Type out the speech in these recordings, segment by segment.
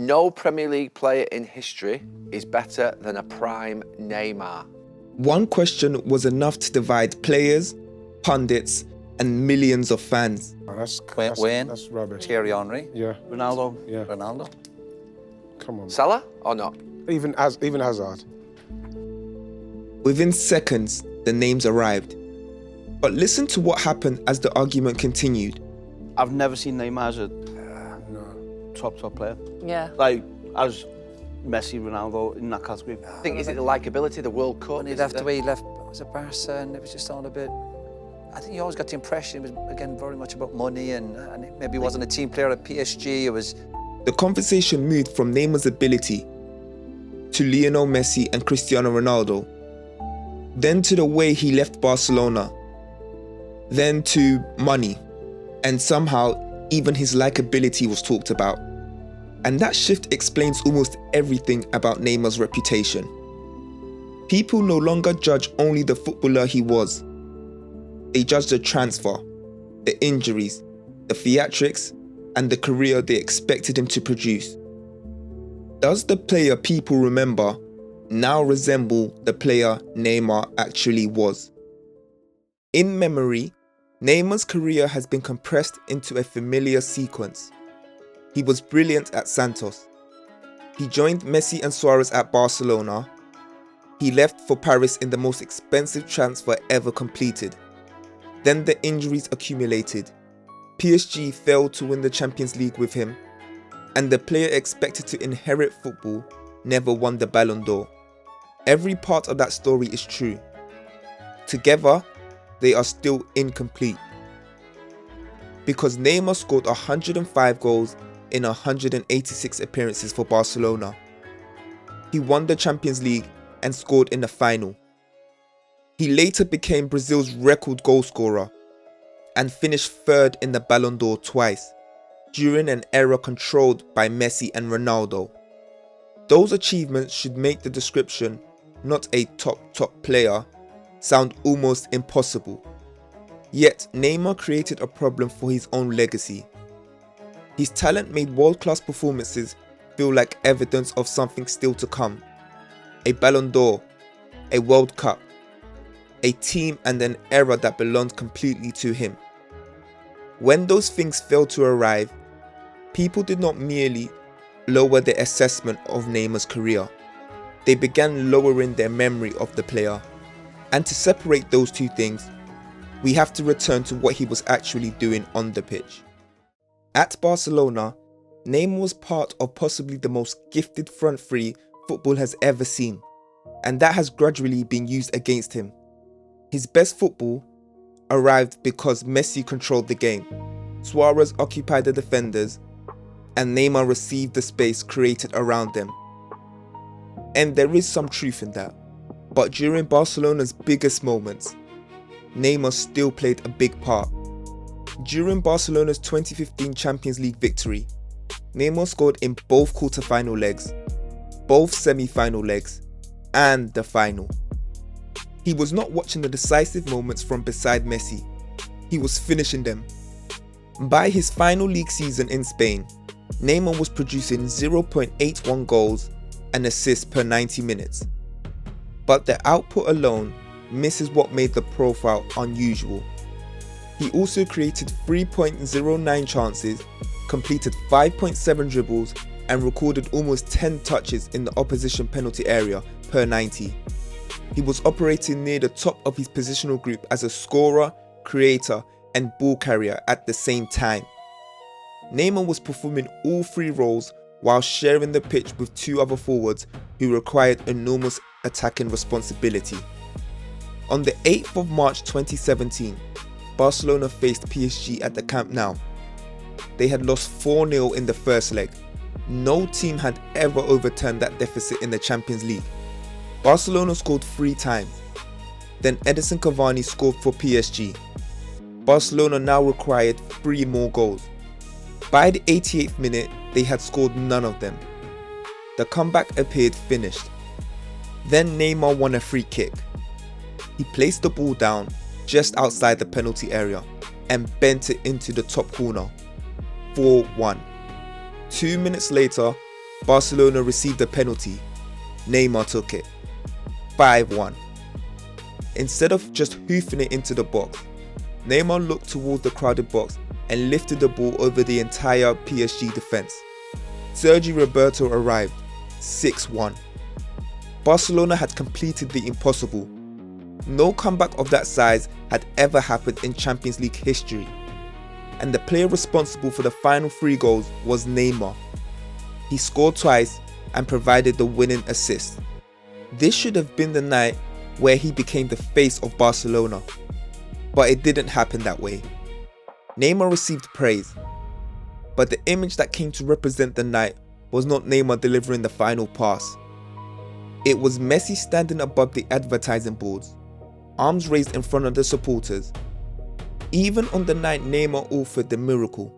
No Premier League player in history is better than a prime Neymar. One question was enough to divide players, pundits, and millions of fans. Oh, that's rubbish. Thierry Henry. Yeah. Ronaldo. Yeah. Ronaldo. Come on. Salah or not? Even Hazard. Within seconds, the names arrived. But listen to what happened as the argument continued. I've never seen Neymar as a top player. Yeah. Like, as Messi, Ronaldo, in that category. I think, is it the likeability, the World Cup? When he left the way he left, was it Barca, and it was just all a bit... I think you always got the impression it was, again, very much about money, and maybe he wasn't a team player at PSG, it was... The conversation moved from Neymar's ability to Lionel Messi and Cristiano Ronaldo, then to the way he left Barcelona, then to money, and somehow even his likability was talked about. And that shift explains almost everything about Neymar's reputation. People no longer judge only the footballer he was. They judge the transfer, the injuries, the theatrics, and the career they expected him to produce. Does the player people remember now resemble the player Neymar actually was? In memory, Neymar's career has been compressed into a familiar sequence. He was brilliant at Santos. He joined Messi and Suarez at Barcelona. He left for Paris in the most expensive transfer ever completed. Then the injuries accumulated. PSG failed to win the Champions League with him, and the player expected to inherit football never won the Ballon d'Or. Every part of that story is true. Together, they are still incomplete. Because Neymar scored 105 goals in 186 appearances for Barcelona. He won the Champions League and scored in the final. He later became Brazil's record goal scorer and finished third in the Ballon d'Or twice, during an era controlled by Messi and Ronaldo. Those achievements should make the description, not a top player, sound almost impossible. Yet Neymar created a problem for his own legacy. His talent made world-class performances feel like evidence of something still to come. A Ballon d'Or, a World Cup, a team and an era that belonged completely to him. When those things failed to arrive, people did not merely lower their assessment of Neymar's career. They began lowering their memory of the player. And to separate those two things, we have to return to what he was actually doing on the pitch. At Barcelona, Neymar was part of possibly the most gifted front three football has ever seen, and that has gradually been used against him. His best football arrived because Messi controlled the game, Suarez occupied the defenders, and Neymar received the space created around them. And there is some truth in that, but during Barcelona's biggest moments, Neymar still played a big part. During Barcelona's 2015 Champions League victory, Neymar scored in both quarter-final legs, both semi-final legs, and the final. He was not watching the decisive moments from beside Messi, he was finishing them. By his final league season in Spain, Neymar was producing 0.81 goals and assists per 90 minutes. But the output alone misses what made the profile unusual. He also created 3.09 chances, completed 5.7 dribbles, and recorded almost 10 touches in the opposition penalty area per 90. He was operating near the top of his positional group as a scorer, creator, and ball carrier at the same time. Neymar was performing all three roles while sharing the pitch with two other forwards who required enormous attacking responsibility. On the 8th of March 2017, Barcelona faced PSG at the Camp Nou. They had lost 4-0 in the first leg. No team had ever overturned that deficit in the Champions League. Barcelona scored 3 times. Then Edinson Cavani scored for PSG. Barcelona now required 3 more goals. By the 88th minute, they had scored none of them. The comeback appeared finished. Then Neymar won a free kick. He placed the ball down just outside the penalty area and bent it into the top corner. 4-1. 2 minutes later, Barcelona received a penalty. Neymar took it. 5-1. Instead of just hoofing it into the box, Neymar looked towards the crowded box and lifted the ball over the entire PSG defence. Sergi Roberto arrived. 6-1. Barcelona had completed the impossible. No comeback of that size had ever happened in Champions League history. And the player responsible for the final 3 goals was Neymar. He scored twice and provided the winning assist. This should have been the night where he became the face of Barcelona. But it didn't happen that way. Neymar received praise, but the image that came to represent the night was not Neymar delivering the final pass. It was Messi standing above the advertising boards, arms raised in front of the supporters. Even on the night Neymar authored the miracle,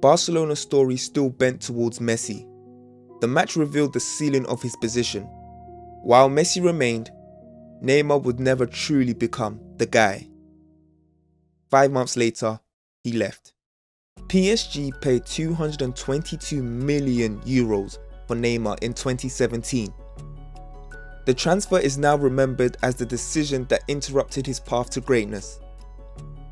Barcelona's story still bent towards Messi. The match revealed the ceiling of his position. While Messi remained, Neymar would never truly become the guy. 5 months later, he left. PSG paid €222 million for Neymar in 2017. The transfer is now remembered as the decision that interrupted his path to greatness.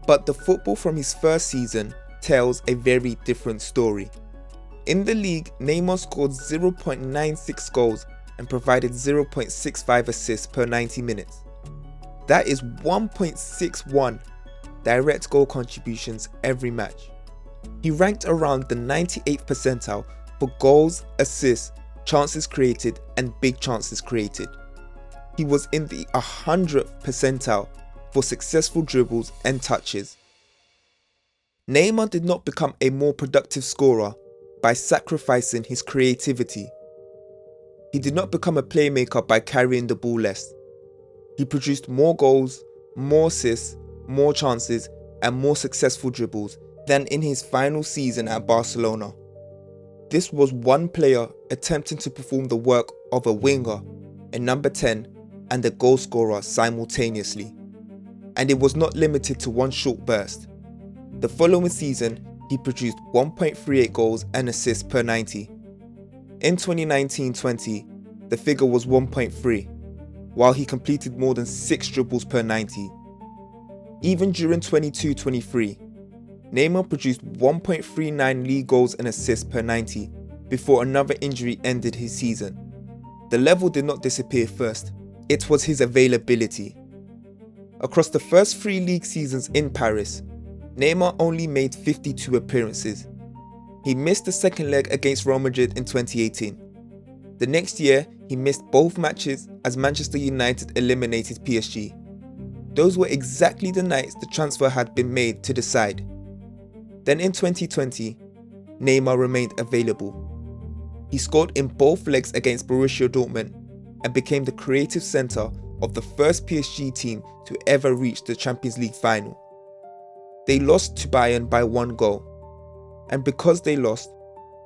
But the football from his first season tells a very different story. In the league, Neymar scored 0.96 goals and provided 0.65 assists per 90 minutes. That is 1.61 direct goal contributions every match. He ranked around the 98th percentile for goals, assists, chances created and big chances created. He was in the 100th percentile for successful dribbles and touches. Neymar did not become a more productive scorer by sacrificing his creativity. He did not become a playmaker by carrying the ball less. He produced more goals, more assists, more chances and more successful dribbles than in his final season at Barcelona. This was one player attempting to perform the work of a winger, a number 10 and a goal scorer simultaneously. And it was not limited to one short burst. The following season, he produced 1.38 goals and assists per 90. In 2019-20, the figure was 1.3, while he completed more than 6 dribbles per 90. Even during 22-23, Neymar produced 1.39 league goals and assists per 90 before another injury ended his season. The level did not disappear first, it was his availability. Across the first 3 league seasons in Paris, Neymar only made 52 appearances. He missed the second leg against Real Madrid in 2018. The next year, he missed both matches as Manchester United eliminated PSG. Those were exactly the nights the transfer had been made to decide. Then in 2020, Neymar remained available. He scored in both legs against Borussia Dortmund and became the creative centre of the first PSG team to ever reach the Champions League final. They lost to Bayern by 1 goal. And because they lost,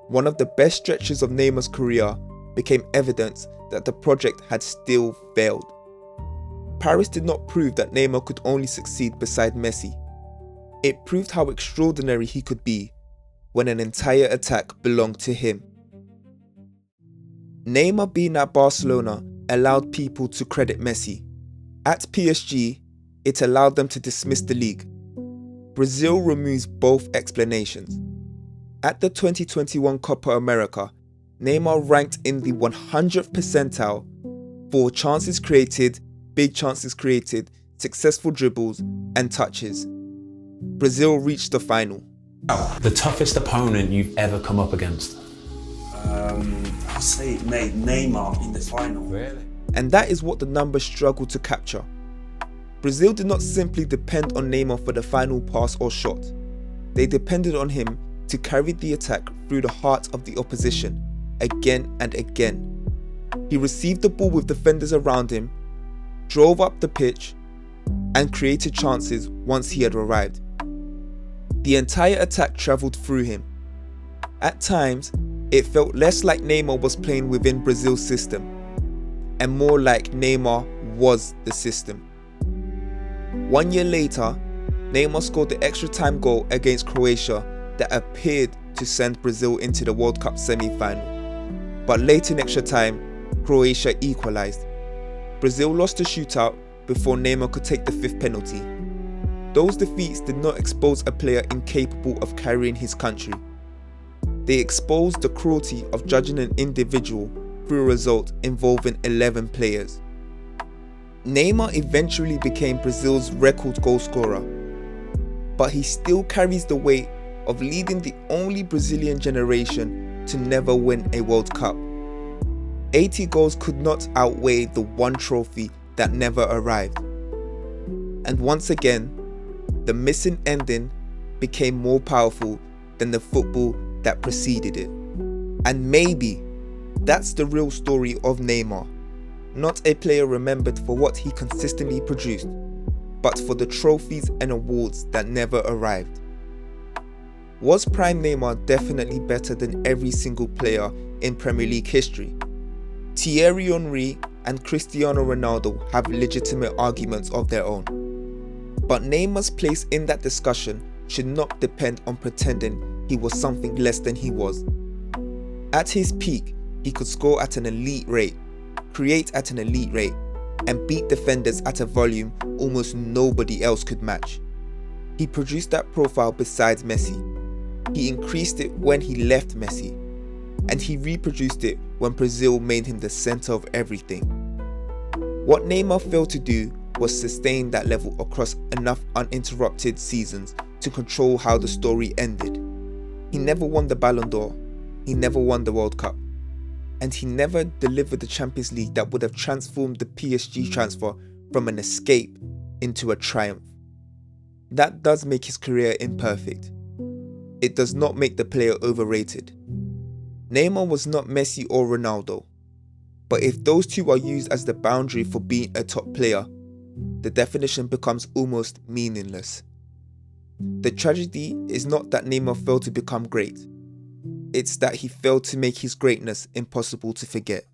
one of the best stretches of Neymar's career became evidence that the project had still failed. Paris did not prove that Neymar could only succeed beside Messi. It proved how extraordinary he could be when an entire attack belonged to him. Neymar being at Barcelona allowed people to credit Messi. At PSG, it allowed them to dismiss the league. Brazil removes both explanations. At the 2021 Copa America, Neymar ranked in the 100th percentile for chances created, big chances created, successful dribbles and touches. Brazil reached the final. The toughest opponent you've ever come up against? I'll say it made Neymar in the final. Really? And that is what the numbers struggled to capture. Brazil did not simply depend on Neymar for the final pass or shot. They depended on him to carry the attack through the heart of the opposition, again and again. He received the ball with defenders around him, drove up the pitch, and created chances once he had arrived. The entire attack travelled through him. At times, it felt less like Neymar was playing within Brazil's system, and more like Neymar was the system. 1 year later, Neymar scored the extra time goal against Croatia that appeared to send Brazil into the World Cup semi-final. but late in extra time, Croatia equalised. Brazil lost the shootout before Neymar could take the 5th penalty. Those defeats did not expose a player incapable of carrying his country. They exposed the cruelty of judging an individual through a result involving 11 players. Neymar eventually became Brazil's record goal scorer, but he still carries the weight of leading the only Brazilian generation to never win a World Cup. 80 goals could not outweigh the one trophy that never arrived. And once again, the missing ending became more powerful than the football that preceded it. And maybe that's the real story of Neymar. Not a player remembered for what he consistently produced, but for the trophies and awards that never arrived. Was prime Neymar definitely better than every single player in Premier League history? Thierry Henry and Cristiano Ronaldo have legitimate arguments of their own. But Neymar's place in that discussion should not depend on pretending he was something less than he was. At his peak, he could score at an elite rate, create at an elite rate, and beat defenders at a volume almost nobody else could match. He produced that profile besides Messi. He increased it when he left Messi, and he reproduced it when Brazil made him the centre of everything. What Neymar failed to do was sustain that level across enough uninterrupted seasons to control how the story ended. He never won the Ballon d'Or, he never won the World Cup, and he never delivered the Champions League that would have transformed the PSG transfer from an escape into a triumph. That does make his career imperfect. It does not make the player overrated. Neymar was not Messi or Ronaldo, but if those two are used as the boundary for being a top player, the definition becomes almost meaningless. The tragedy is not that Neymar failed to become great, it's that he failed to make his greatness impossible to forget.